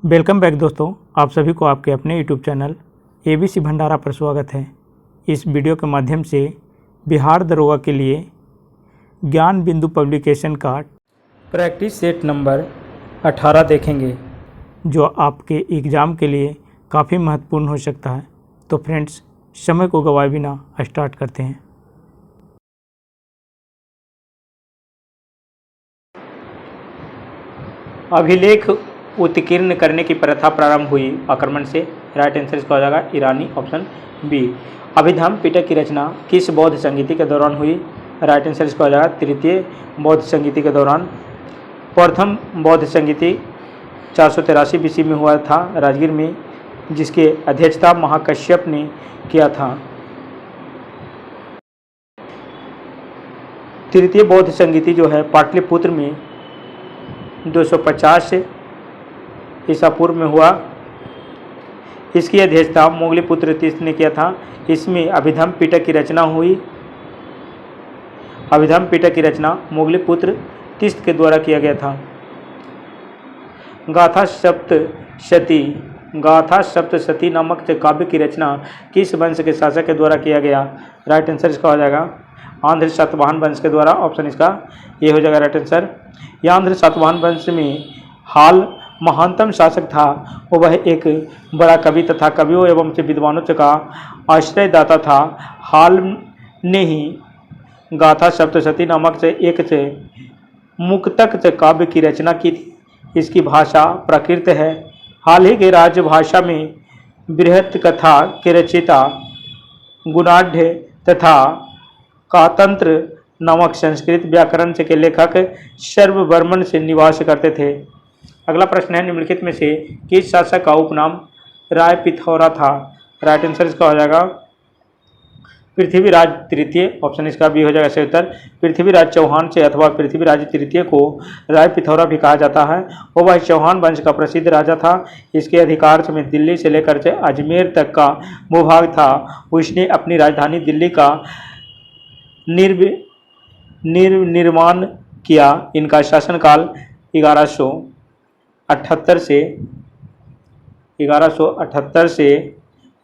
Welcome back दोस्तों, आप सभी को आपके अपने यूट्यूब चैनल ABC भंडारा पर स्वागत है। इस वीडियो के माध्यम से बिहार दरोगा के लिए ज्ञान बिंदु पब्लिकेशन का प्रैक्टिस सेट नंबर 18 देखेंगे, जो आपके एग्ज़ाम के लिए काफ़ी महत्वपूर्ण हो सकता है। तो फ्रेंड्स, समय को गवाए बिना स्टार्ट करते हैं। अभिलेख उत्कीर्ण करने की प्रथा प्रारंभ हुई आक्रमण से। राइट आंसर इसका हो जाएगा ईरानी, ऑप्शन बी। अभिधम्म पिटक की रचना किस बौद्ध संगीति के दौरान हुई? राइट आंसर इसका हो जाएगा तृतीय बौद्ध संगीति के दौरान। प्रथम बौद्ध संगीति 483 BC में हुआ था राजगीर में, जिसके अध्यक्षता महाकश्यप ने किया था। तृतीय बौद्ध संगीति जो है पाटलिपुत्र में 250 ईसा पूर्व में हुआ। इसकी अध्यक्षता मोगलीपुत्र तीर्थ ने किया था। इसमें अभिधम्म पिटक की रचना हुई। अभिधम्म पिटक की रचना मोगलीपुत्र तीर्थ के द्वारा किया गया था। गाथा सप्तशती नामक काव्य की रचना किस वंश के शासक के द्वारा किया गया? राइट आंसर इसका हो जाएगा आंध्र सातवाहन वंश के द्वारा, ऑप्शन इसका ये हो जाएगा राइट आंसर। यह आंध्र सातवाहन वंश में हाल महानतम शासक था। वह एक बड़ा कवि तथा कवियों एवं विद्वानों का आश्रयदाता था। हाल ने ही गाथा सप्तशती नामक से एक से मुक्तक काव्य की रचना की थी। इसकी भाषा प्राकृत है। हाल ही के राजभाषा में बृहत कथा के रचयिता गुणाढ़ तथा कातंत्र नामक संस्कृत व्याकरण के लेखक सर्ववर्मन से निवास करते थे। अगला प्रश्न है, निम्नलिखित में से किस शासक का उपनाम राय पिथौरा था? राइट आंसर इसका हो जाएगा पृथ्वीराज तृतीय, ऑप्शन इसका भी हो जाएगा सही उत्तर। पृथ्वीराज चौहान से अथवा पृथ्वीराज तृतीय को राय पिथौरा भी कहा जाता है। वह चौहान वंश का प्रसिद्ध राजा था। इसके अधिकार में दिल्ली से लेकर के अजमेर तक का भूभाग था। उसने अपनी राजधानी दिल्ली का निर्माण किया। इनका शासनकाल 1178 से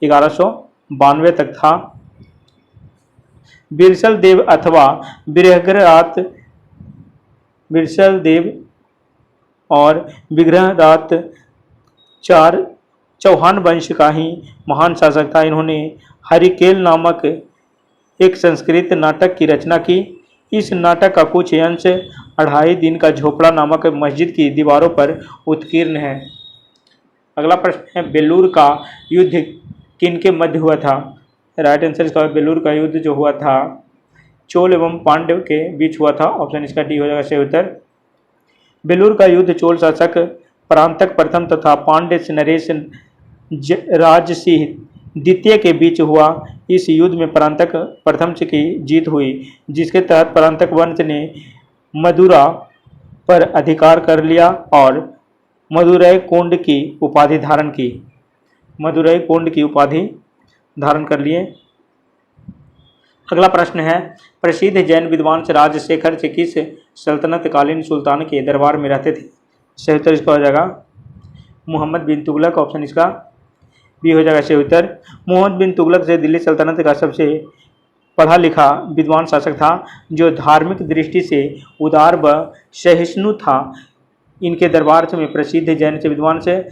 1192 तक था। बिरसल देव अथवा बिरसल देव और विग्रहरात चौहान वंश का ही महान शासक था। इन्होंने हरिकेल नामक एक संस्कृत नाटक की रचना की। इस नाटक का कुछ अंश 2.5 दिन का झोपड़ा नामक मस्जिद की दीवारों पर उत्कीर्ण है। अगला प्रश्न है, बेलूर का युद्ध किनके मध्य हुआ था? राइट आंसर इसका बेलूर का युद्ध जो हुआ था चोल एवं पांड्य के बीच हुआ था, ऑप्शन इसका डी हो जाएगा सही उत्तर। बेलूर का युद्ध चोल शासक परांतक प्रथम तथा पांड्य नरेश राजसिंह द्वितीय के बीच हुआ। इस युद्ध में परांतक प्रथम की जीत हुई, जिसके तहत परांतक वंश ने मदुरा पर अधिकार कर लिया और मदुरै कोंड की उपाधि धारण कर लिए। अगला प्रश्न है, प्रसिद्ध जैन विद्वान राजशेखर से किस सल्तनत कालीन सुल्तान के दरबार में रहते थे? सही उत्तर इसका हो जाएगा मोहम्मद बिन तुगलक, ऑप्शन इसका भी हो जाएगा सही उत्तर। मोहम्मद बिन तुगलक से दिल्ली सल्तनत का सबसे पढ़ा लिखा विद्वान शासक था, जो धार्मिक दृष्टि से उदार व सहिष्णु था। इनके दरबार में प्रसिद्ध जैन से विद्वान से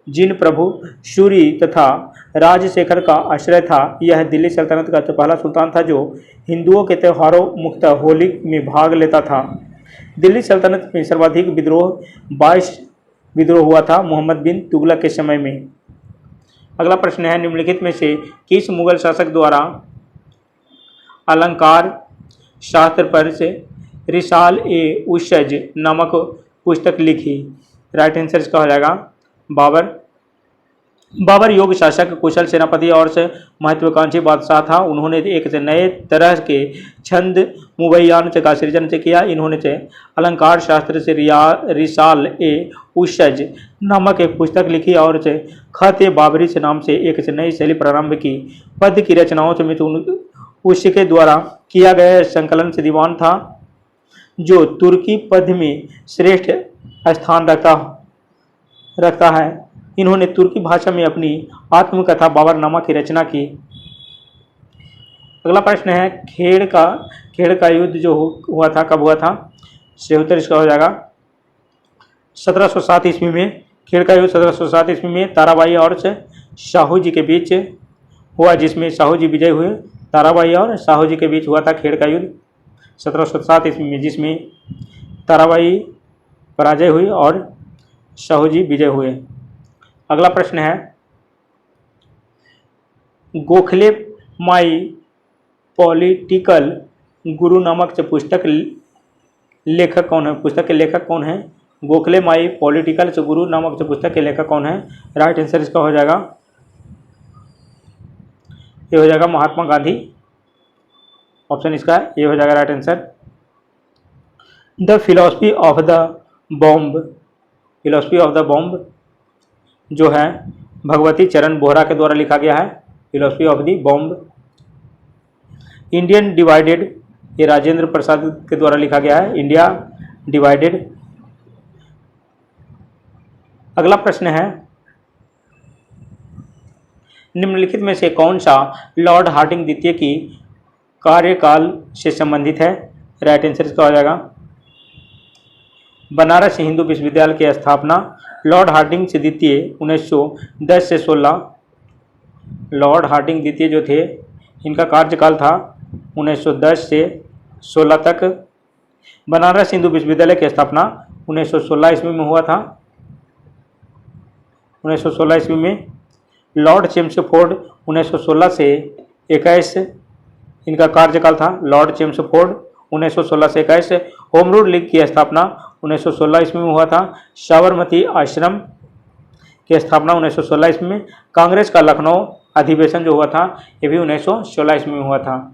जिन प्रभु सूरी तथा राजशेखर का आश्रय था। यह दिल्ली सल्तनत का पहला सुल्तान था जो हिंदुओं के त्योहारों मुख्यतः होली में भाग लेता था। दिल्ली सल्तनत में सर्वाधिक 22 विद्रोह हुआ था मोहम्मद बिन तुगलक के समय में। अगला प्रश्न है, निम्नलिखित में से किस मुगल शासक द्वारा अलंकार शास्त्र पर से रिसाल-ए-उशज नामक पुस्तक लिखी? राइट आंसर इसका हो जाएगा बाबर योग शासक, कुशल सेनापति और से महत्वाकांक्षी बादशाह था। उन्होंने एक से नए तरह के छंद मुबैयान का सृजन से किया। इन्होंने से अलंकार शास्त्र से रिसाल-ए-उशज नामक एक पुस्तक लिखी और से खत-ए-बाबरी से नाम से एक से नई शैली प्रारंभ की। पद्य की रचनाओं से उसके द्वारा किया गया संकलन से दीवान था, जो तुर्की पद्य में श्रेष्ठ स्थान रखता रखता है। इन्होंने तुर्की भाषा में अपनी आत्मकथा बाबरनामा की रचना की। अगला प्रश्न है, खेड़ का युद्ध जो हुआ था, कब हुआ था? इससे उत्तर इसका हो जाएगा 1707 ईस्वी में। खेड़ का युद्ध 1707 ईस्वी में ताराबाई और शाहू जी के बीच हुआ, जिसमें शाहू जी विजय हुए। ताराबाई और शाहू जी के बीच हुआ था खेड़ का युद्ध 1707 ईस्वी में, जिसमें ताराबाई पराजय हुई और शाहू जी विजय हुए। अगला प्रश्न है, गोखले माई पॉलिटिकल गुरु नामक पुस्तक लेखक कौन है? पुस्तक के लेखक कौन है? गोखले माई पॉलिटिकल गुरु नामक पुस्तक के लेखक कौन है? राइट आंसर इसका हो जाएगा, ये हो जाएगा महात्मा गांधी। ऑप्शन इसका ये हो जाएगा right answer. The philosophy of the bomb, philosophy of the bomb जो है भगवती चरण बोहरा के द्वारा लिखा गया है। Philosophy of the bomb. Indian divided, ये राजेंद्र प्रसाद के द्वारा लिखा गया है। India divided. अगला प्रश्न है, निम्नलिखित में से कौन सा लॉर्ड हार्डिंग द्वितीय की कार्यकाल से संबंधित है? राइट आंसर इसका हो जाएगा बनारस हिंदू विश्वविद्यालय की स्थापना लॉर्ड हार्डिंग से द्वितीय 1910 से 16। लॉर्ड हार्डिंग द्वितीय जो थे, इनका कार्यकाल था 1910 से 16 तक। बनारस हिंदू विश्वविद्यालय की स्थापना 1916 ईस्वी में हुआ था। 1916 ईस्वी में। लॉर्ड चेम्सफोर्ड 1916 से 21 इनका कार्यकाल था। लॉर्ड चेम्सफोर्ड 1916 से 21। होम रूल लीग की स्थापना 1916 ईस्वी में हुआ था। साबरमती आश्रम की स्थापना 1916 ईस्वी में। कांग्रेस का लखनऊ अधिवेशन जो हुआ था, ये भी 1916 ईस्वी में हुआ था।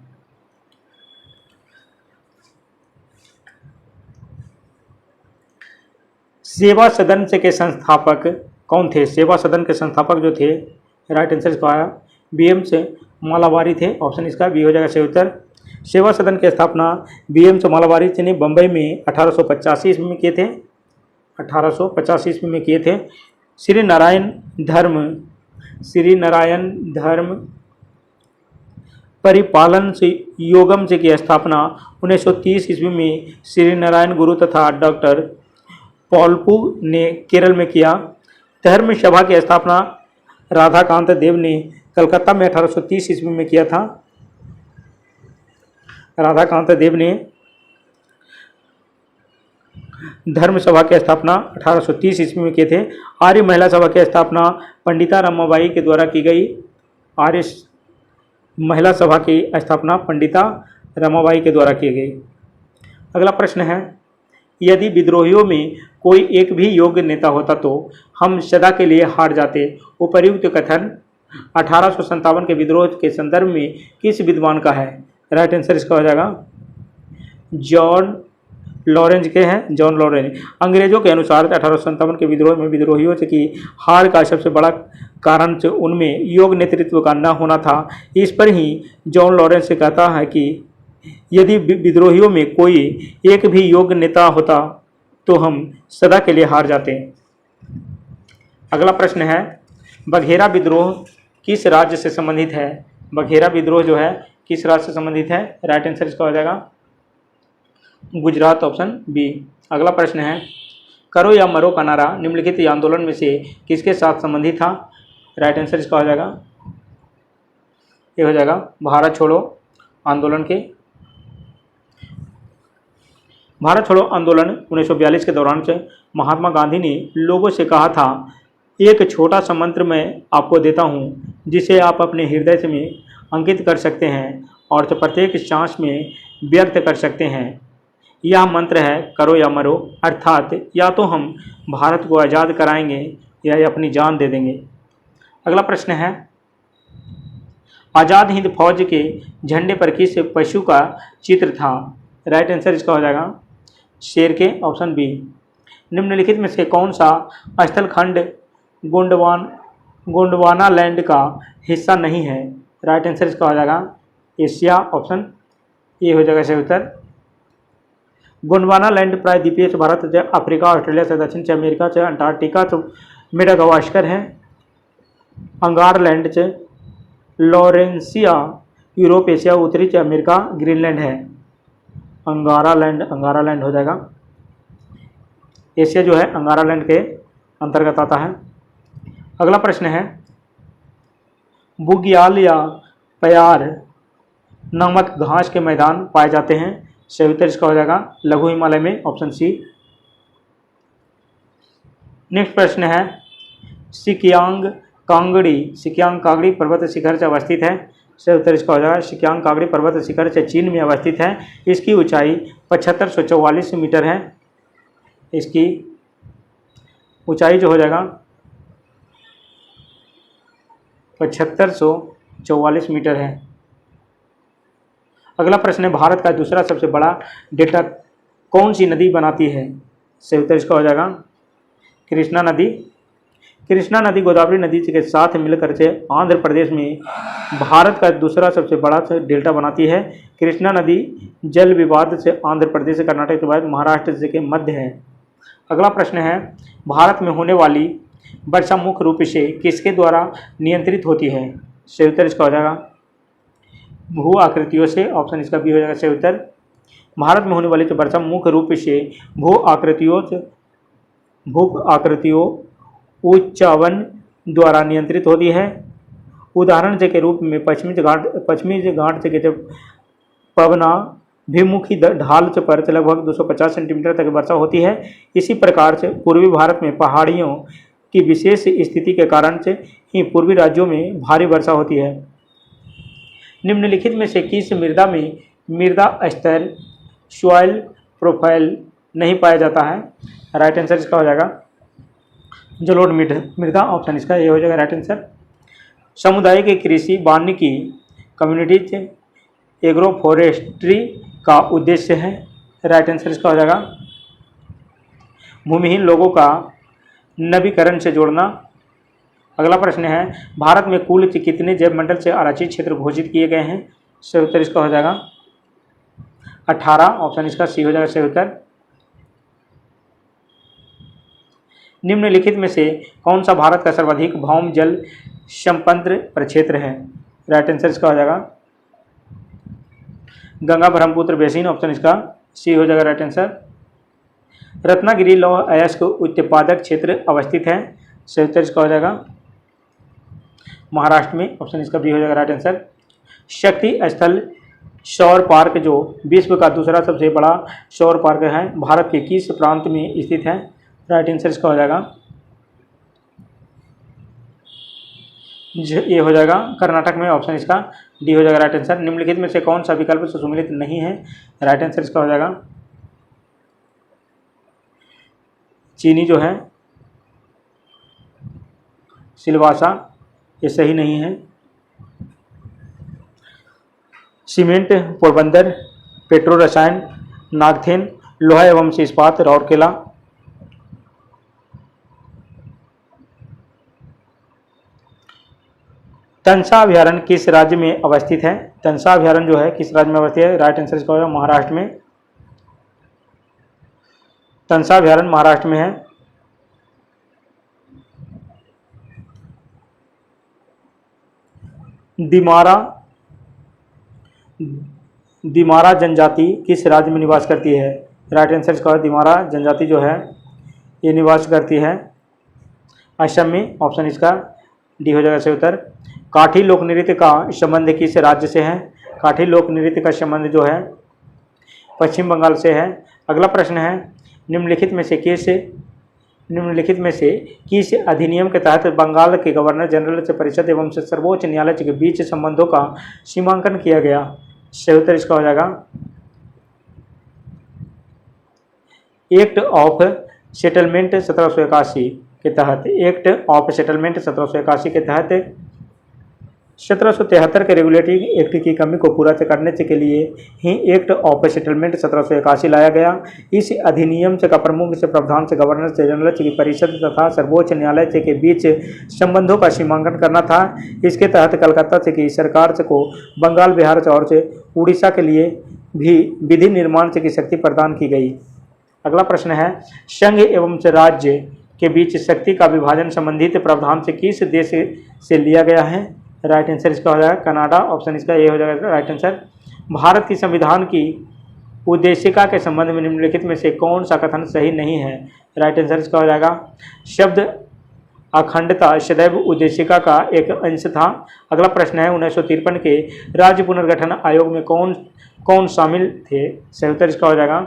सेवा सदन से के संस्थापक कौन थे? सेवा सदन के संस्थापक जो थे, राइट आंसर इसका आया BM से मालाबारी थे। ऑप्शन इसका बी हो जाएगा सही उत्तर। सेवा सदन की स्थापना BM से मालाबारी ने बम्बई में 1885 ईस्वी में किए थे। 1885 ईस्वी में किए थे। श्री नारायण धर्म परिपालन से योगम से की स्थापना 1930 ईस्वी में श्री नारायण गुरु तथा डॉक्टर पॉलपू ने केरल में किया। धर्म सभा की स्थापना राधाकांत देव ने कलकत्ता में 1830 ईस्वी में किया था। राधाकांत देव ने धर्म सभा की स्थापना 1830 ईस्वी में किए थे। आर्य महिला सभा की स्थापना पंडिता रमाबाई के द्वारा की गई। आर्य महिला सभा की स्थापना पंडिता रमाबाई के द्वारा की गई। अगला प्रश्न है, यदि विद्रोहियों में कोई एक भी योग्य नेता होता तो हम सदा के लिए हार जाते। उपर्युक्त कथन 1857 के विद्रोह के संदर्भ में किस विद्वान का है? राइट आंसर इसका हो जाएगा जॉन लॉरेंज के हैं। John Lawrence. अंग्रेजों के अनुसार 1857 के विद्रोह में विद्रोहियों से की हार का सबसे बड़ा कारण से उनमें योग्य नेतृत्व का न होना था। इस पर ही जॉन लॉरेंज से कहता है कि यदि विद्रोहियों में कोई एक भी योग्य नेता होता तो हम सदा के लिए हार जाते। अगला प्रश्न है, बघेरा विद्रोह किस राज्य से संबंधित है? बघेरा विद्रोह जो है किस राज्य से संबंधित है? राइट आंसर इसका हो जाएगा गुजरात। Option B. अगला प्रश्न है, करो या मरो का नारा निम्नलिखित आंदोलन में से किसके साथ संबंधित था? राइट आंसर इसका हो जाएगा ये हो जाएगा भारत छोड़ो आंदोलन के। भारत छोड़ो आंदोलन 1942 के दौरान से महात्मा गांधी ने लोगों से कहा था, एक छोटा सा मंत्र मैं आपको देता हूँ जिसे आप अपने हृदय में अंकित कर सकते हैं और तो प्रत्येक सांस में व्यक्त कर सकते हैं। यह मंत्र है करो या मरो, अर्थात या तो हम भारत को आज़ाद कराएंगे या अपनी जान दे देंगे। अगला प्रश्न है, आज़ाद हिंद फौज के झंडे पर किस पशु का चित्र था? राइट आंसर इसका हो जाएगा शेर के। Option B. निम्नलिखित में से कौन सा स्थल खंड गोंडवाना लैंड का हिस्सा नहीं है? राइट आंसर इसका हो जाएगा एशिया। ऑप्शन ए हो जाएगा सही उत्तर। गोंडवाना लैंड प्रायद्वीपीय से भारत से अफ्रीका, ऑस्ट्रेलिया से दक्षिण से अमेरिका से अंटार्कटिका से मेडागास्कर है, अंगारलैंड च लॉरेंसिया यूरोप एशिया उत्तरी च अमेरिका ग्रीनलैंड है। अंगारालैंड हो जाएगा। एशिया जो है अंगारालैंड के अंतर्गत आता है। अगला प्रश्न है बुग्याल या प्यार नामक घास के मैदान पाए जाते हैं। सही उत्तर इसका हो जाएगा लघु हिमालय में, ऑप्शन सी। नेक्स्ट प्रश्न है सिकियांग कांगड़ी पर्वत शिखर से अवस्थित है। सही उत्तर इसका हो जाएगा सिकियांग कांगड़ी पर्वत शिखर से चीन में अवस्थित है। इसकी ऊंचाई 7544 मीटर है। इसकी ऊंचाई जो हो जाएगा 7544 मीटर है। अगला प्रश्न है भारत का दूसरा सबसे बड़ा डेल्टा कौन सी नदी बनाती है। सही उत्तर इसका हो जाएगा कृष्णा नदी। कृष्णा नदी गोदावरी नदी के साथ मिलकर से आंध्र प्रदेश में भारत का दूसरा सबसे बड़ा डेल्टा बनाती है। कृष्णा नदी जल विवाद से आंध्र प्रदेश से कर्नाटक के बाद महाराष्ट्र के मध्य है। अगला प्रश्न है भारत में होने वाली वर्षा मुख्य रूप से किसके द्वारा नियंत्रित होती है। सही उत्तर इसका हो जाएगा भू आकृतियों से, ऑप्शन इसका भी हो जाएगा सही उत्तर। भारत में होने वाली तो वर्षा मुख्य रूप से भू आकृतियों उच्चावन द्वारा नियंत्रित होती है। उदाहरण के रूप में पश्चिमी घाट से जब पवना भिमुखी ढाल पर लगभग 250 सेंटीमीटर तक वर्षा होती है। इसी प्रकार से पूर्वी भारत में पहाड़ियों की विशेष स्थिति के कारण से ही पूर्वी राज्यों में भारी वर्षा होती है। निम्नलिखित में से किस मृदा में मृदा स्तर सॉइल प्रोफाइल नहीं पाया जाता है। राइट आंसर इसका हो जाएगा जलोढ़ मृदा, ऑप्शन इसका ये हो जाएगा राइट आंसर। सामुदायिक कृषि वानिकी कम्युनिटीज एग्रो फॉरेस्ट्री का उद्देश्य है। राइट आंसर इसका हो जाएगा भूमिहीन लोगों का नवीकरण से जोड़ना। अगला प्रश्न है भारत में कुल कितने जैव मंडल से आरक्षित क्षेत्र घोषित किए गए हैं। सही उत्तर इसका हो जाएगा 18, ऑप्शन इसका सी हो जाएगा सही उत्तर। निम्नलिखित में से कौन सा भारत का सर्वाधिक भौम जल संपन्न प्रक्षेत्र है। राइट आंसर इसका हो जाएगा गंगा ब्रह्मपुत्र बेसिन, ऑप्शन इसका सी हो जाएगा राइट आंसर। रत्नागिरी लौह अयस्क उत्पादक क्षेत्र अवस्थित है। सही उत्तर इसका हो जाएगा महाराष्ट्र में, ऑप्शन इसका भी हो जाएगा राइट आंसर। शक्ति स्थल सौर पार्क जो विश्व का दूसरा सबसे बड़ा सौर पार्क है भारत के किस प्रांत में स्थित है। राइट आंसर इसका हो जाएगा ये हो जाएगा कर्नाटक में, ऑप्शन इसका डी हो जाएगा राइट आंसर। निम्नलिखित में से कौन सा विकल्प सुमेलित नहीं है। राइट आंसर इसका हो जाएगा चीनी जो है सिलवासा, ये सही नहीं है। सीमेंट पोरबंदर, पेट्रो रसायन नागथेन, लोहा एवं इस्पात राउरकेला। तंसा अभ्यारण्य किस राज्य में अवस्थित है। तंसा अभ्यारण्य जो है किस राज्य में अवस्थित है। राइट आंसर इसका होगा महाराष्ट्र में। तंसा अभ्यारण्य महाराष्ट्र में है। दिमारा जनजाति किस राज्य में निवास करती है। राइट आंसर इसका दिमारा जनजाति जो है ये निवास करती है असम में, ऑप्शन इसका डी हो जाएगा सही उत्तर। काठी लोक नृत्य का संबंध किस राज्य से है। काठी लोक नृत्य का संबंध जो है पश्चिम बंगाल से है। अगला प्रश्न है निम्नलिखित में से किस अधिनियम के तहत बंगाल के गवर्नर जनरल से परिषद एवं सर्वोच्च न्यायालय के बीच संबंधों का सीमांकन किया गया। सही उत्तर इसका हो जाएगा एक्ट ऑफ सेटलमेंट 1781 के तहत। एक्ट ऑफ सेटलमेंट 1781 के तहत 1773 के रेगुलेटरी एक्ट की कमी को पूरा करने के लिए ही एक्ट ऑफ सेटलमेंट 1781 लाया गया। इस अधिनियम का प्रमुख से प्रावधान से गवर्नर जनरल की परिषद तथा सर्वोच्च न्यायालय के बीच संबंधों का सीमांकन करना था। इसके तहत कलकत्ता से की सरकार को बंगाल, बिहार और से उड़ीसा के लिए भी विधि निर्माण की शक्ति प्रदान की गई। अगला प्रश्न है संघ एवं राज्य के बीच शक्ति का विभाजन संबंधित प्रावधान से किस देश से लिया गया है? राइट आंसर इसका हो जाएगा कनाडा। ऑप्शन इसका ए हो जाएगा राइट आंसर। भारत की संविधान की उद्देशिका के संबंध में निम्नलिखित में से कौन सा कथन सही नहीं है? राइट आंसर इसका हो जाएगा शब्द अखंडता सदैव उद्देशिका का एक अंश था। अगला प्रश्न है 1953 के राज्य पुनर्गठन आयोग में कौन कौन शामिल थे? सही उत्तर इसका हो जाएगा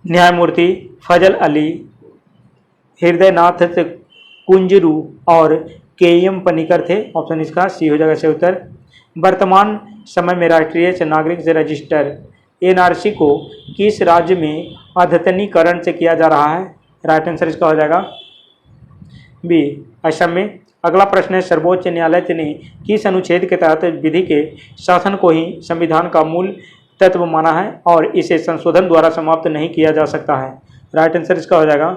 न्यायमूर्ति फजल अली, हृदयनाथ कुंजरू और के.एम. पनिकर थे। ऑप्शन इसका सी हो जाएगा सही उत्तर। वर्तमान समय में राष्ट्रीय नागरिक रजिस्टर एनआरसी को किस राज्य में अद्यतनीकरण से किया जा रहा है? राइट आंसर इसका हो जाएगा बी असम में। अगला प्रश्न है सर्वोच्च न्यायालय ने किस अनुच्छेद के तहत विधि के शासन को ही संविधान का मूल तत्व माना है और इसे संशोधन द्वारा समाप्त नहीं किया जा सकता है? राइट आंसर इसका हो जाएगा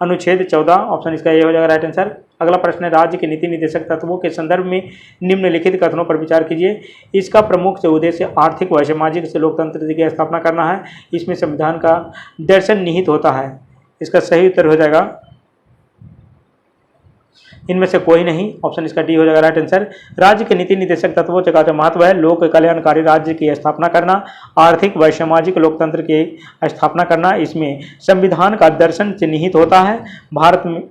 अनुच्छेद 14। ऑप्शन इसका ये हो जाएगा राइट आंसर। अगला प्रश्न है राज्य के नीति निदेशक तत्वों के संदर्भ में निम्नलिखित कथनों पर विचार कीजिए। इसका प्रमुख उद्देश्य आर्थिक व सामाजिक से लोकतंत्र की स्थापना करना है। इसमें संविधान का दर्शन निहित होता है। इसका सही उत्तर हो जाएगा इनमें से कोई नहीं। ऑप्शन इसका डी हो जाएगा राइट आंसर। राज्य के नीति निदेशक तत्वों का जो महत्व है लोक कल्याणकारी राज्य की स्थापना करना, आर्थिक व सामाजिक लोकतंत्र की स्थापना करना, इसमें संविधान का दर्शन से निहित होता है। भारत में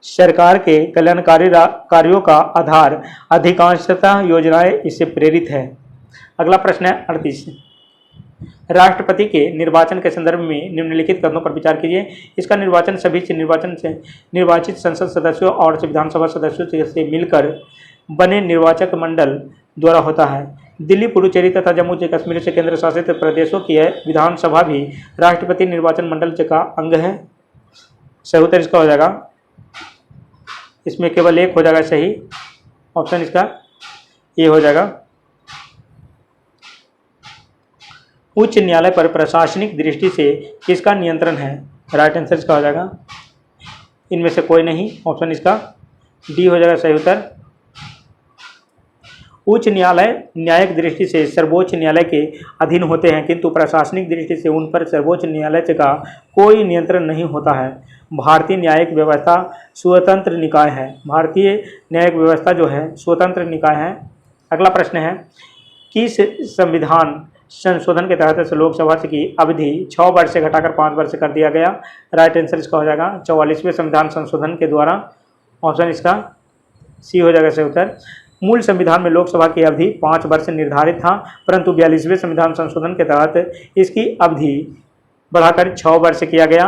सरकार के कल्याणकारी कार्यों का आधार अधिकांशतः योजनाएं इससे प्रेरित है। अगला प्रश्न है 38। राष्ट्रपति के निर्वाचन के संदर्भ में निम्नलिखित कथनों पर विचार कीजिए। इसका निर्वाचन सभी निर्वाचन से निर्वाचित संसद सदस्यों और विधानसभा सदस्यों से मिलकर बने निर्वाचक मंडल द्वारा होता है। दिल्ली, पुडुचेरी तथा जम्मू कश्मीर से केंद्र शासित प्रदेशों की विधानसभा भी राष्ट्रपति निर्वाचन मंडल का अंग है। सही उत्तर इसका हो जाएगा इसमें केवल एक हो जाएगा सही। ऑप्शन इसका ये हो जाएगा। उच्च न्यायालय पर प्रशासनिक दृष्टि से किसका नियंत्रण है? राइट आंसर इसका हो जाएगा इनमें से कोई नहीं। ऑप्शन इसका डी हो जाएगा सही उत्तर। उच्च न्यायालय न्यायिक दृष्टि से सर्वोच्च न्यायालय के अधीन होते हैं किंतु प्रशासनिक दृष्टि से उन पर सर्वोच्च न्यायालय का कोई नियंत्रण नहीं होता है। भारतीय न्यायिक व्यवस्था स्वतंत्र निकाय है। भारतीय न्यायिक व्यवस्था जो है स्वतंत्र निकाय है। अगला प्रश्न है किस संविधान संशोधन के तहत लोकसभा की अवधि 6 वर्ष से घटाकर 5 वर्ष कर दिया गया? राइट आंसर इसका हो जाएगा 44वें संविधान संशोधन के द्वारा। ऑप्शन इसका सी हो जाएगा सही उत्तर। मूल संविधान में लोकसभा की अवधि 5 वर्ष निर्धारित था परंतु 42वें संविधान संशोधन के तहत इसकी अवधि बढ़ाकर 6 वर्ष किया गया।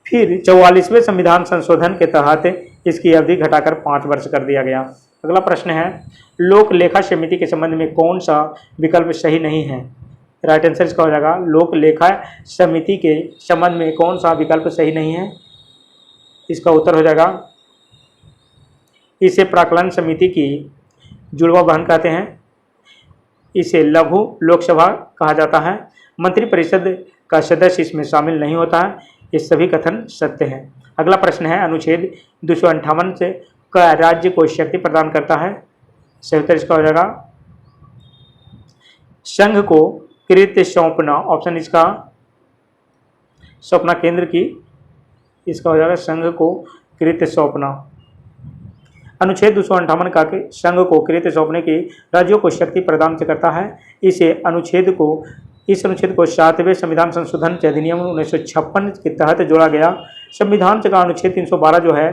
फिर 44वें संविधान संशोधन के तहत इसकी अवधि घटाकर 5 वर्ष कर दिया गया। अगला प्रश्न है लोक लेखा समिति के संबंध में कौन सा विकल्प सही नहीं है? राइट आंसर इसका हो जाएगा लोक लेखा समिति के संबंध में कौन सा विकल्प सही नहीं है? इसका उत्तर हो जाएगा इसे प्राक्कलन समिति की जुड़वा बहन कहते हैं। इसे लघु लोकसभा कहा जाता है। मंत्रिपरिषद का सदस्य इसमें शामिल नहीं होता है। ये सभी कथन सत्य हैं। अगला प्रश्न है अनुच्छेद 258 से का राज्य को शक्ति प्रदान करता है? सही उत्तर इसका हो जाएगा संघ को कृत्य सौंपना। ऑप्शन इसका सौंपना केंद्र की इसका हो जाएगा संघ को कृत्य सौंपना। अनुच्छेद 258 का संघ को कृत्य सौंपने की राज्यों को शक्ति प्रदान करता है। इस अनुच्छेद को 7वें संविधान संशोधन अधिनियम 1956 के तहत जोड़ा गया। संविधान का अनुच्छेद 312 जो है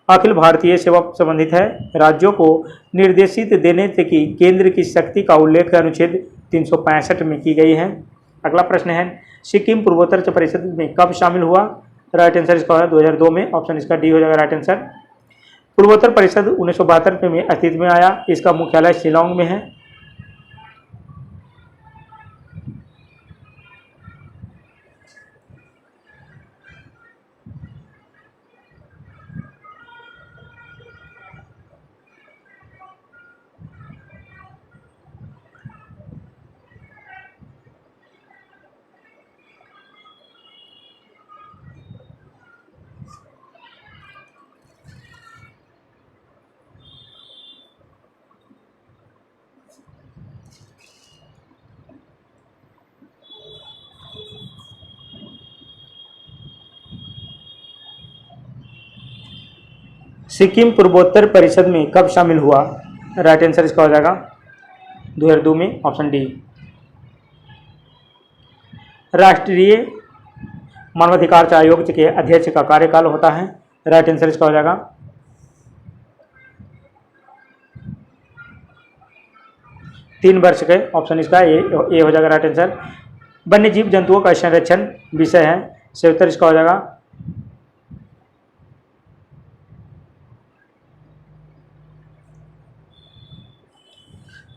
अखिल भारतीय सेवा संबंधित है। राज्यों को निर्देशित देने की केंद्र की शक्ति का उल्लेख अनुच्छेद 365 में की गई है। अगला प्रश्न है सिक्किम पूर्वोत्तर परिषद में कब शामिल हुआ? राइट आंसर इसका होगा 2002 में। ऑप्शन इसका डी हो जाएगा राइट आंसर। पूर्वोत्तर परिषद 1972 में अस्तित्व में आया। इसका मुख्यालय शिलांग में है। सिक्किम पूर्वोत्तर परिषद में कब शामिल हुआ? राइट आंसर इसका हो जाएगा 2002 में, ऑप्शन डी। राष्ट्रीय मानवाधिकार आयोग के अध्यक्ष का कार्यकाल होता है? राइट आंसर इसका हो जाएगा 3 वर्ष के, ऑप्शन इसका ए हो जाएगा राइट आंसर। वन्य जीव जंतुओं का संरक्षण विषय है, सही उत्तर इसका हो जाएगा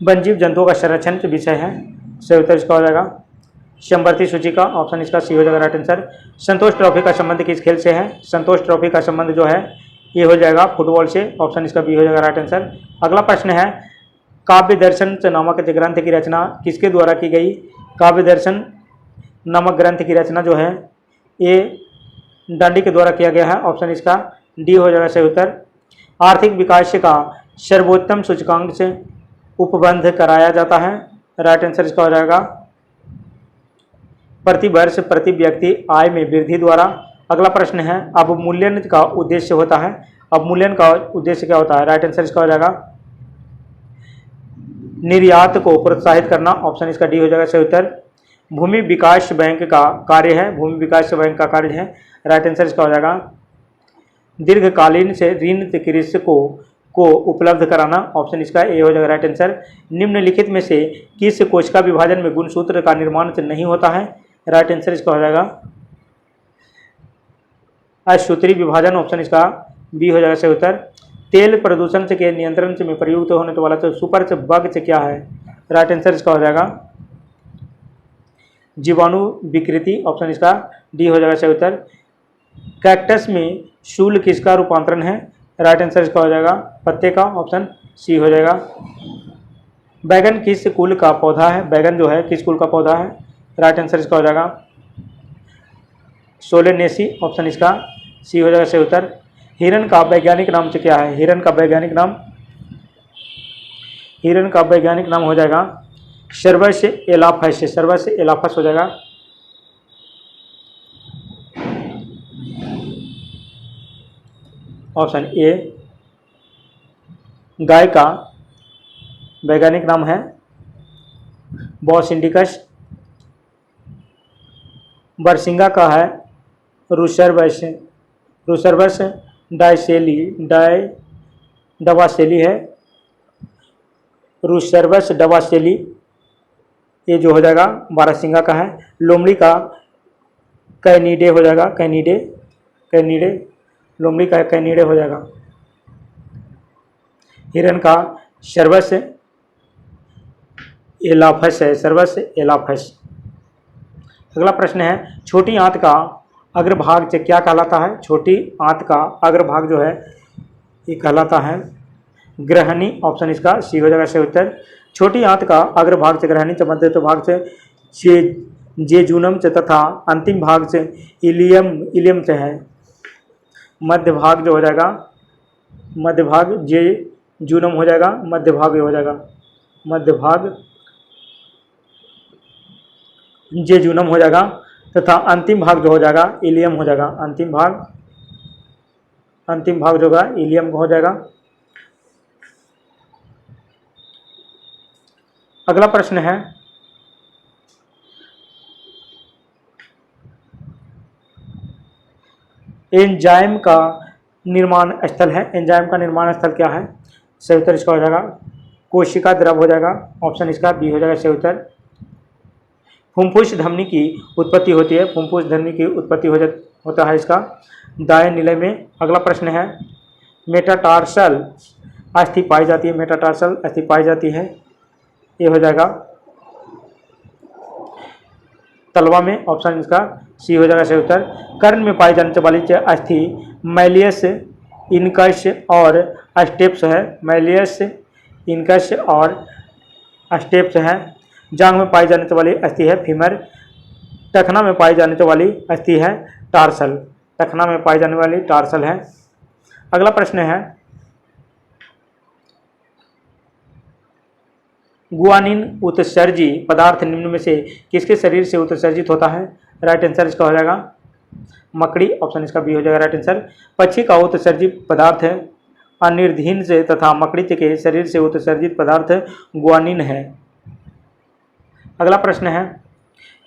वन्य जीव जंतुओं का संरक्षण विषय है, सही उत्तर इसका हो जाएगा समवर्ती सूची का, ऑप्शन इसका सी हो जाएगा राइट आंसर। संतोष ट्रॉफी का संबंध किस खेल से है? संतोष ट्रॉफी का संबंध जो है ये हो जाएगा फुटबॉल से, ऑप्शन इसका बी हो जाएगा राइट आंसर। अगला प्रश्न है काव्य दर्शन नामक ग्रंथ की रचना किसके द्वारा की गई? काव्य दर्शन नामक ग्रंथ की रचना जो है ये डांडी के द्वारा किया गया है, ऑप्शन इसका डी हो जाएगा सही उत्तर। आर्थिक विकास का सर्वोत्तम सूचकांक से उपबंध कराया जाता है, राइट आंसर इसका हो जाएगा प्रति वर्ष प्रति व्यक्ति आय में वृद्धि द्वारा। अगला प्रश्न है अवमूल्यन का उद्देश्य होता है, अवमूल्यन का उद्देश्य क्या होता है? राइट आंसर इसका हो जाएगा निर्यात को प्रोत्साहित करना, ऑप्शन इसका डी हो जाएगा सही उत्तर। भूमि विकास बैंक का कार्य है, भूमि विकास बैंक का कार्य है, राइट आंसर इसका हो जाएगा दीर्घकालीन से ऋण कृषकों को उपलब्ध कराना, ऑप्शन इसका ए हो जाएगा राइट आंसर। निम्नलिखित में से किस कोशिका विभाजन में गुणसूत्र का निर्माण नहीं होता है? राइट आंसर इसका हो जाएगा असूत्री विभाजन, ऑप्शन इसका बी हो जाएगा सही उत्तर। तेल प्रदूषण के नियंत्रण में प्रयुक्त होने वाला तो सुपर बग क्या है? राइट आंसर इसका हो जाएगा जीवाणु विकृति, ऑप्शन इसका डी हो जाएगा सही उत्तर। कैक्टस में शूल किसका रूपांतरण है? राइट आंसर इसका हो जाएगा पत्ते का, ऑप्शन सी हो जाएगा। बैगन किस कुल का पौधा है? बैगन जो है किस कुल का पौधा है? राइट आंसर इसका हो जाएगा सोलेनेसी, ऑप्शन इसका सी हो जाएगा सही उत्तर। हिरण का वैज्ञानिक नाम से क्या है? हिरण का वैज्ञानिक नाम हो जाएगा सर्वस एलाफस, सर्वस एलाफस हो जाएगा। Option A. गाय का वैज्ञानिक नाम है बॉस इंडिकस। बरसिंगा का है रुसर्वस डवासेली है, रुसर्वस डवासेली ये जो हो जाएगा बारहसिंगा का है। लोमड़ी का कैनिडे हो जाएगा, कैनिडे लोमड़ी का कैनिडे हो जाएगा। हिरन का सर्वस एलाफस है, सर्वस एलाफस। अगला प्रश्न है छोटी आंत का अग्रभाग से क्या कहलाता है? छोटी आंत का अग्रभाग जो है ये कहलाता है ग्रहणी, ऑप्शन इसका सी हो जाएगा सही उत्तर। छोटी आंत का अग्रभाग से ग्रहणी से मध्य भाग से जेजूनम से तथा अंतिम भाग से इलियम से है। मध्य भाग जो हो जाएगा मध्य भाग जेजूनम हो जाएगा, मध्य भाग हो जाएगा मध्य भाग जेजूनम हो जाएगा तथा अंतिम भाग जो हो जाएगा इलियम हो जाएगा। अंतिम भाग जो होगा इलियम हो जाएगा। अगला प्रश्न है एंजाइम का निर्माण स्थल है, एंजाइम का निर्माण स्थल क्या है? सही उत्तर इसका हो जाएगा कोशिका द्रव हो जाएगा, ऑप्शन इसका बी हो जाएगा सही उत्तर। फुफ्फुस धमनी की उत्पत्ति होती है, फुफ्फुस धमनी की उत्पत्ति होता है इसका दाएं निलय में। अगला प्रश्न है मेटाटार्सल अस्थि पाई जाती है, मेटाटार्सल अस्थि पाई जाती है, ये हो जाएगा तलवा में, ऑप्शन इसका सी हो जाएगा सही उत्तर। कर्ण में पाई जाने वाली अस्थि मैलियस इनकस और स्टेप्स है, मैलियस इनकस और स्टेप्स है। जांघ में पाई जाने वाली अस्थि है फीमर। टखना में पाई जाने वाली अस्थि है टार्सल, टखना में पाई जाने वाली टार्सल है। अगला प्रश्न है गुआनिन उत्सर्जी पदार्थ निम्न में से किसके शरीर से उत्सर्जित होता है? राइट आंसर इसका हो जाएगा मकड़ी, ऑप्शन इसका बी हो जाएगा राइट आंसर। पक्षी का उत्सर्जित पदार्थ है अनिर्धीन से तथा मकड़ित के शरीर से उत्सर्जित पदार्थ ग्वानिन है। अगला प्रश्न है,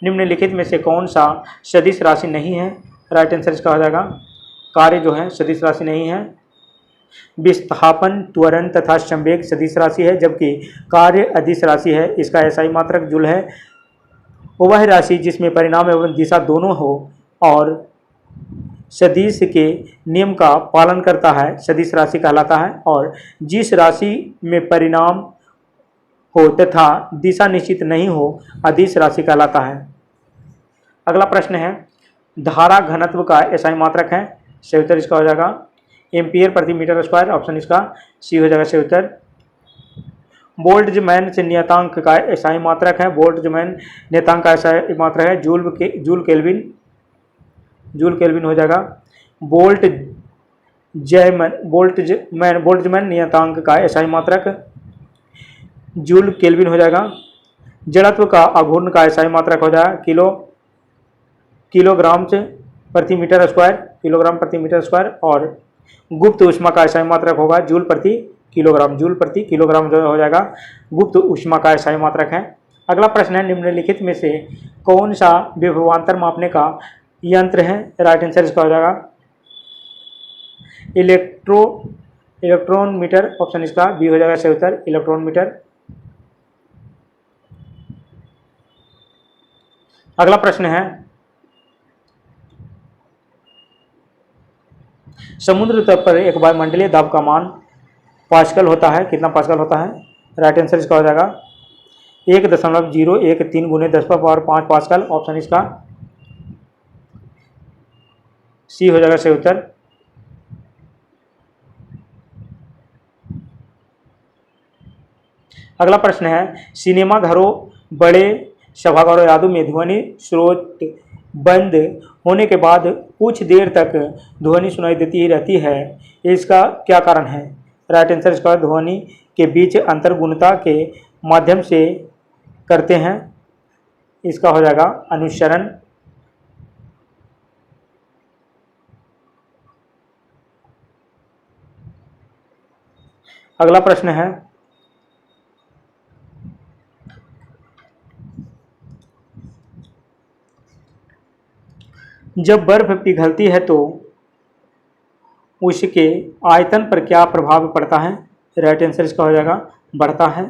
निम्नलिखित में से कौन सा सदिश राशि नहीं है? राइट आंसर इसका हो जाएगा कार्य जो है सदिश राशि नहीं है। विस्थापन, त्वरण तथा संवेग सदिश राशि है, जबकि कार्य अदिश राशि है। इसका एसआई मात्रक जूल है। वह राशि जिसमें परिणाम एवं दिशा दोनों हो और सदिश के नियम का पालन करता है सदिश राशि कहलाता है, और जिस राशि में परिणाम हो तथा दिशा निश्चित नहीं हो अदिश राशि कहलाता है। अगला प्रश्न है, धारा घनत्व का एसआई मात्रक है। सही उत्तर इसका हो जाएगा एम्पियर प्रति मीटर स्क्वायर। ऑप्शन इसका सी हो जाएगा सही उत्तर। बोल्ट्जमैन से नियतांक का एसआई मात्रक है। बोल्ट्जमैन नियतांक का एसआई मात्रक है जूल केल्विन हो जाएगा। बोल्ट्जमैन नियतांक का एसआई मात्रक जूल केल्विन हो जाएगा। जड़त्व का आघूर्ण का एसआई मात्रक हो जाएगा किलोग्राम प्रति मीटर स्क्वायर, और गुप्त ऊष्मा का एसआई मात्रक होगा जूल प्रति किलोग्राम जो हो जाएगा गुप्त ऊष्मा का एसआई मात्रक है। अगला प्रश्न है, निम्नलिखित में से कौन सा विभवांतर मापने का यंत्र है? राइट आंसर इसका हो जाएगा इलेक्ट्रॉन मीटर। ऑप्शन इसका बी हो जाएगा सही उत्तर इलेक्ट्रॉन मीटर। अगला प्रश्न है, समुद्र तट पर एक वायुमंडलीय दाब का मान पास्कल होता है। कितना पास्कल होता है? राइट आंसर इसका हो जाएगा 1.013 गुने 10⁵ पास्कल। ऑप्शन इसका सी हो जाएगा सही उत्तर। अगला प्रश्न है, सिनेमा घरों, बड़े सभागारों आदि में ध्वनि स्रोत बंद होने के बाद कुछ देर तक ध्वनि सुनाई देती ही रहती है, इसका क्या कारण है? राइट आंसर इसका ध्वनि के बीच अंतर्गुणता के माध्यम से करते हैं। इसका हो जाएगा अनुसरण। अगला प्रश्न है, जब बर्फ पिघलती है तो उसके आयतन पर क्या प्रभाव पड़ता है? राइट आंसर इसका हो जाएगा बढ़ता है।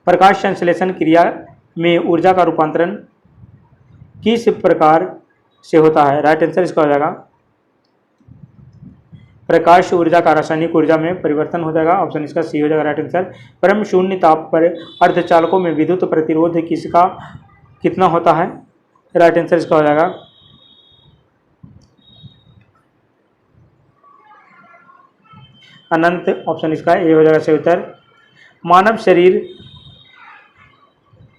प्रकाश संश्लेषण क्रिया में ऊर्जा का रूपांतरण किस प्रकार से होता है? राइट आंसर इसका हो जाएगा प्रकाश ऊर्जा का रासायनिक ऊर्जा में परिवर्तन हो जाएगा। ऑप्शन इसका सी हो जाएगा राइट आंसर। परम शून्य ताप पर अर्धचालकों में विद्युत प्रतिरोध किसका कितना होता है? राइट आंसर इसका हो जाएगा अनंत। ऑप्शन इसका ए हो जाएगा सही उत्तर। मानव शरीर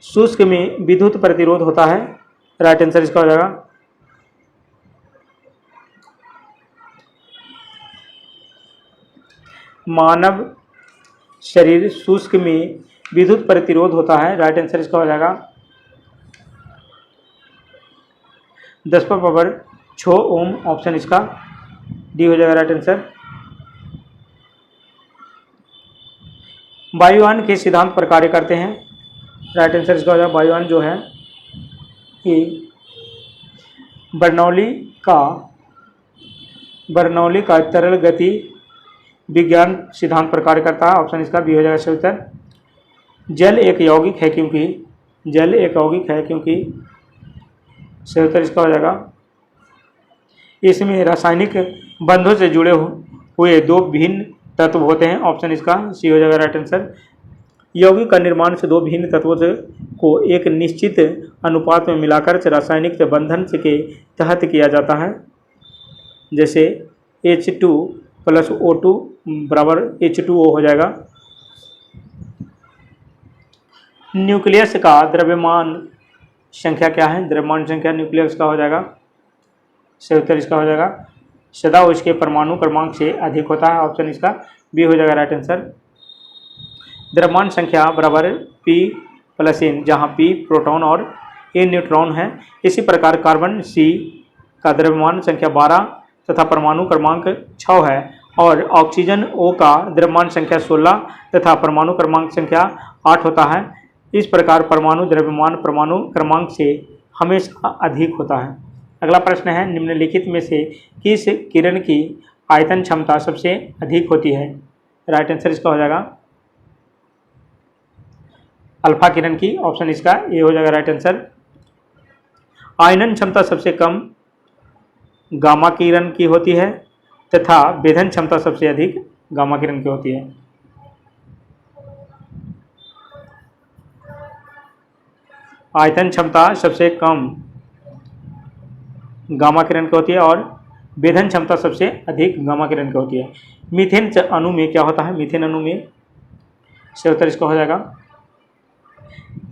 शुष्क में विद्युत प्रतिरोध होता है। राइट आंसर इसका हो जाएगा मानव शरीर शुष्क में विद्युत प्रतिरोध होता है। राइट आंसर इसका हो जाएगा 10⁶ ओम। ऑप्शन इसका डी हो जाएगा राइट आंसर। वायुयान के सिद्धांत पर कार्य करते हैं। राइट आंसर इसका हो जाएगा वायुयान जो है ये बर्नौली का तरल गति विज्ञान सिद्धांत पर कार्य करता है। ऑप्शन इसका बी हो जाएगा सही उत्तर। जल एक यौगिक है क्योंकि सही उत्तर इसका हो जाएगा इसमें रासायनिक बंधों से जुड़े हुए दो भिन्न तत्व होते हैं। ऑप्शन इसका सी हो जाएगा राइट आंसर। यौगिक का निर्माण से दो भिन्न तत्वों को एक निश्चित अनुपात में मिलाकर रासायनिक बंधन के तहत किया जाता है, जैसे H2 + O2 = H2O हो जाएगा। न्यूक्लियस का द्रव्यमान संख्या क्या है? द्रव्यमान संख्या न्यूक्लियस का हो जाएगा सही उत्तर इसका हो जाएगा सदा उसके परमाणु क्रमांक से अधिक होता है। ऑप्शन इसका बी हो जाएगा राइट आंसर। द्रव्यमान संख्या बराबर P + N, जहाँ P प्रोटॉन और N न्यूट्रॉन है। इसी प्रकार कार्बन C का द्रव्यमान संख्या 12 तथा परमाणु क्रमांक 6 है और ऑक्सीजन O का द्रव्यमान संख्या 16 तथा परमाणु क्रमांक संख्या 8 होता है। इस प्रकार परमाणु द्रव्यमान परमाणु क्रमांक से हमेशा अधिक होता है। अगला प्रश्न है, निम्नलिखित में से किस किरण की आयतन क्षमता सबसे अधिक होती है? राइट आंसर इसका हो जाएगा अल्फा किरण की, ऑप्शन इसका ए हो जाएगा राइट आंसर। आयनन क्षमता सबसे कम गामा किरण की होती है तथा भेदन क्षमता सबसे अधिक गामा किरण की होती है। आयतन क्षमता सबसे कम गामा किरण की होती है और भेदन क्षमता सबसे अधिक गामा किरण की होती है। मीथेन अणु में क्या होता है? मीथेन अणु में से उत्तर इसका हो जाएगा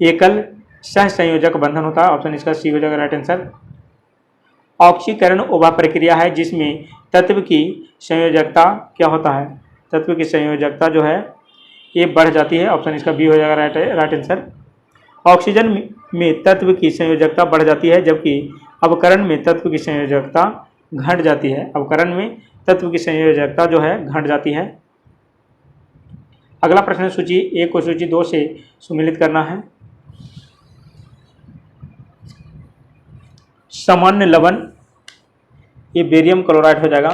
एकल सहसंयोजक बंधन होता है, ऑप्शन इसका सी हो जाएगा राइट आंसर। ऑक्सीकरण वह प्रक्रिया है जिसमें तत्व की संयोजकता क्या होता है? तत्व की संयोजकता जो है ये बढ़ जाती है, ऑप्शन इसका बी हो जाएगा राइट आंसर। ऑक्सीजन में तत्व की संयोजकता बढ़ जाती है जबकि अवकरण में तत्व की संयोजकता घट जाती है। अवकरण में तत्व की संयोजकता जो है घट जाती है। अगला प्रश्न सूची 1 को सूची 2 से सम्मिलित करना है। सामान्य लवण ये बेरियम क्लोराइड हो जाएगा,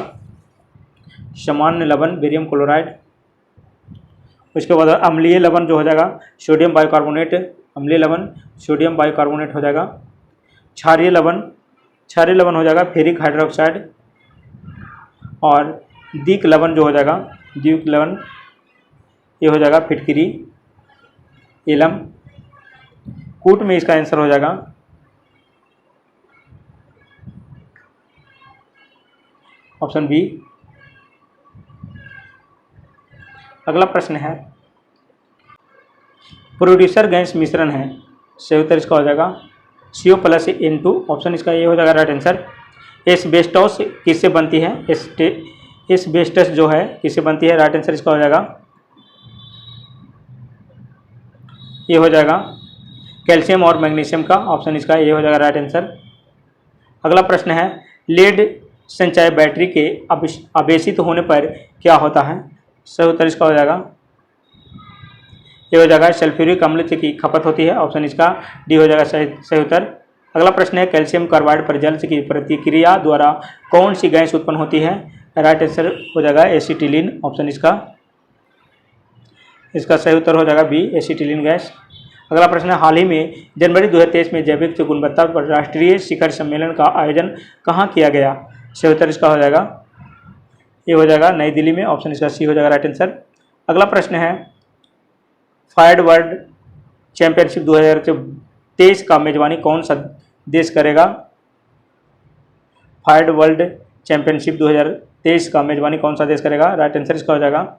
सामान्य लवण बेरियम क्लोराइड। उसके बाद अम्लीय लवण जो हो जाएगा सोडियम बाइकार्बोनेट, अम्लीय लवण सोडियम बाइकार्बोनेट हो जाएगा। क्षारीय लवण हो जाएगा फेरिक हाइड्रोक्साइड और दीक लवण जो हो जाएगा दीक लवण ये हो जाएगा फिटकिरी एलम। कूट में इसका आंसर हो जाएगा ऑप्शन बी। अगला प्रश्न है, प्रोड्यूसर गैस मिश्रण है, सही उत्तर इसका हो जाएगा CO+N2, ऑप्शन इसका ये हो जाएगा राइट आंसर। एस्बेस्टोस किससे बनती है? एस्बेस्टस जो है किससे बनती है? राइट आंसर इसका हो जाएगा ये हो जाएगा कैल्शियम और मैग्नीशियम का, ऑप्शन इसका ये हो जाएगा राइट आंसर। अगला प्रश्न है, लेड संचय बैटरी के आवेशित होने पर क्या होता है? सही उत्तर इसका हो जाएगा ये हो जाएगा सल्फ्यूरिक अम्ल की खपत होती है, ऑप्शन इसका डी हो जाएगा सही उत्तर। अगला प्रश्न है, कैल्शियम कार्बाइड पर जल की प्रतिक्रिया द्वारा कौन सी गैस उत्पन्न होती है? राइट आंसर हो जाएगा एसिटिलीन, ऑप्शन इसका सही उत्तर हो जाएगा बी एसिटिलीन गैस। अगला प्रश्न है, हाल ही में जनवरी 2023 में जैविक गुणवत्ता पर राष्ट्रीय शिखर सम्मेलन का आयोजन कहाँ किया गया? सही उत्तर इसका हो जाएगा ये हो जाएगा नई दिल्ली में, ऑप्शन इसका सी हो जाएगा राइट आंसर। अगला प्रश्न है, फायर्ड वर्ल्ड चैंपियनशिप 2023 का मेजबानी कौन सा देश करेगा? फायर्ड वर्ल्ड चैंपियनशिप 2023 का मेजबानी कौन सा देश करेगा? राइट आंसर इसका हो जाएगा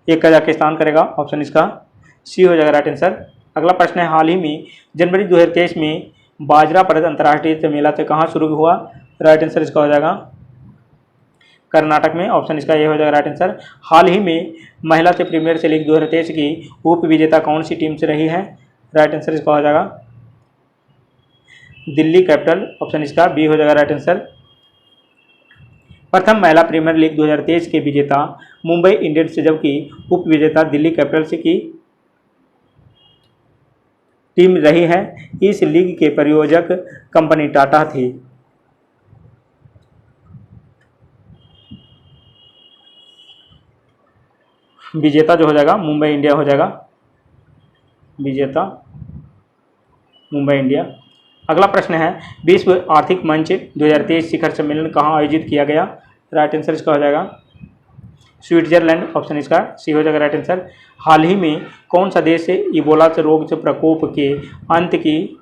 ये कजाकिस्तान करेगा, ऑप्शन इसका सी हो जाएगा राइट आंसर। अगला प्रश्न है, हाल ही में जनवरी 2023 में बाजरा परत अंतर्राष्ट्रीय मेला से कहाँ शुरू हुआ? राइट आंसर इसका हो जाएगा कर्नाटक में, ऑप्शन इसका ये हो जाएगा राइट आंसर। हाल ही में महिला से प्रीमियर लीग 2023 की उप विजेता कौन सी टीम से रही है? राइट आंसर इसका हो जाएगा दिल्ली कैपिटल, ऑप्शन इसका बी हो जाएगा राइट आंसर। प्रथम महिला प्रीमियर लीग 2023 के विजेता मुंबई इंडियंस से जबकि उप विजेता दिल्ली कैपिटल्स की टीम रही है। इस लीग के प्रायोजक कंपनी टाटा थी। विजेता जो हो जाएगा मुंबई इंडिया हो जाएगा, विजेता मुंबई इंडिया। अगला प्रश्न है, विश्व आर्थिक मंच 2023 शिखर सम्मेलन कहाँ आयोजित किया गया? राइट आंसर इसका हो जाएगा स्विट्जरलैंड, ऑप्शन इसका सी हो जाएगा राइट आंसर। हाल ही में कौन सा देश इबोला से रोग से प्रकोप के अंत की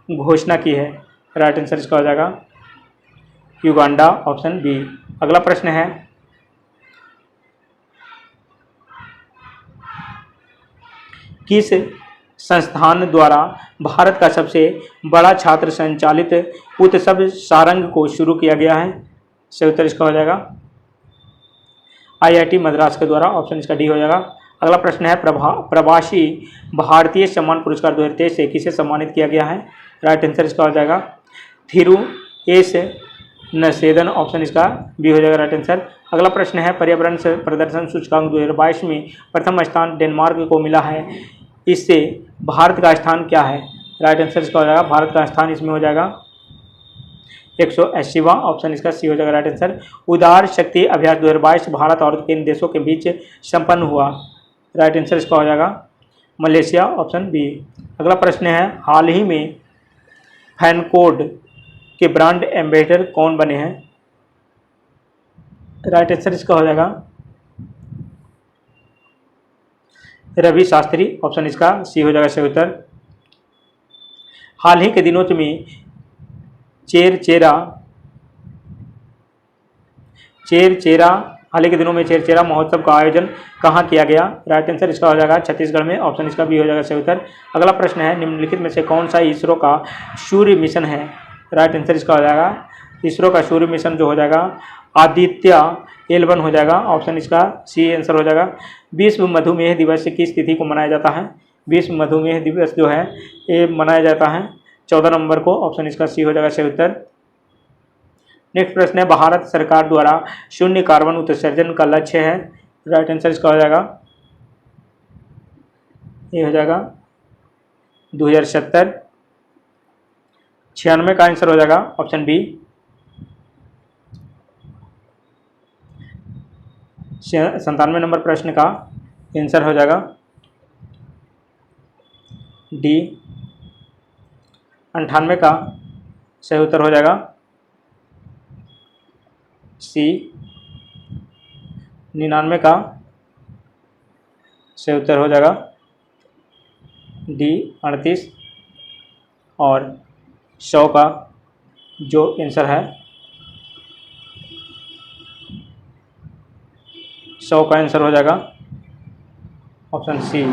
घोषणा की है? राइट आंसर इसका हो जाएगा युगांडा, ऑप्शन बी। अगला प्रश्न है, किस संस्थान द्वारा भारत का सबसे बड़ा छात्र संचालित उत्सव सारंग को शुरू किया गया है? सही उत्तर इसका हो जाएगा IIT मद्रास के द्वारा, ऑप्शन इसका डी हो जाएगा अगला प्रश्न है प्रवासी भारतीय सम्मान पुरस्कार 2023 से किसे सम्मानित किया गया है? राइट आंसर इसका हो जाएगा थिरु एस नसेदन, ऑप्शन इसका बी हो जाएगा राइट आंसर। अगला प्रश्न है पर्यावरण से प्रदर्शन सूचकांक 2022 में प्रथम स्थान डेनमार्क को मिला है, इससे भारत का स्थान क्या है? राइट आंसर इसका हो जाएगा भारत का स्थान इसमें हो जाएगा 180वां, ऑप्शन इसका सी हो जाएगा राइट आंसर। उदार शक्ति अभ्यास 2022 भारत और किन देशों के बीच संपन्न हुआ? राइट आंसर इसका हो जाएगा मलेशिया, ऑप्शन बी। अगला प्रश्न है हाल ही में फैनकोड के ब्रांड एम्बेसडर कौन बने हैं? राइट आंसर इसका हो जाएगा रवि शास्त्री, ऑप्शन इसका सी हो जाएगा सही उत्तर। हाल ही के दिनों में हाल ही के दिनों में चेरचेरा महोत्सव का आयोजन कहाँ किया गया? राइट आंसर इसका हो जाएगा छत्तीसगढ़ में, ऑप्शन इसका बी हो जाएगा सही उत्तर। अगला प्रश्न है निम्नलिखित में से कौन सा इसरो का सूर्य मिशन है? राइट आंसर इसका हो जाएगा इसरो का सूर्य मिशन जो हो जाएगा आदित्य L1 हो जाएगा, ऑप्शन इसका सी आंसर हो जाएगा। विश्व मधुमेह दिवस किस तिथि को मनाया जाता है? विश्व मधुमेह दिवस जो है ये मनाया जाता है 14 नवंबर को, ऑप्शन इसका सी हो जाएगा सही उत्तर। नेक्स्ट प्रश्न है भारत सरकार द्वारा शून्य कार्बन उत्सर्जन का लक्ष्य है? राइट आंसर इसका हो जाएगा ये हो जाएगा 2070, 96 का आंसर हो जाएगा ऑप्शन बी। 97 नंबर प्रश्न का आंसर हो जाएगा डी। 98 का सही उत्तर हो जाएगा सी। 99 का सही उत्तर हो जाएगा डी 38, और 100 का जो आंसर है 100 का आंसर हो जाएगा ऑप्शन सी।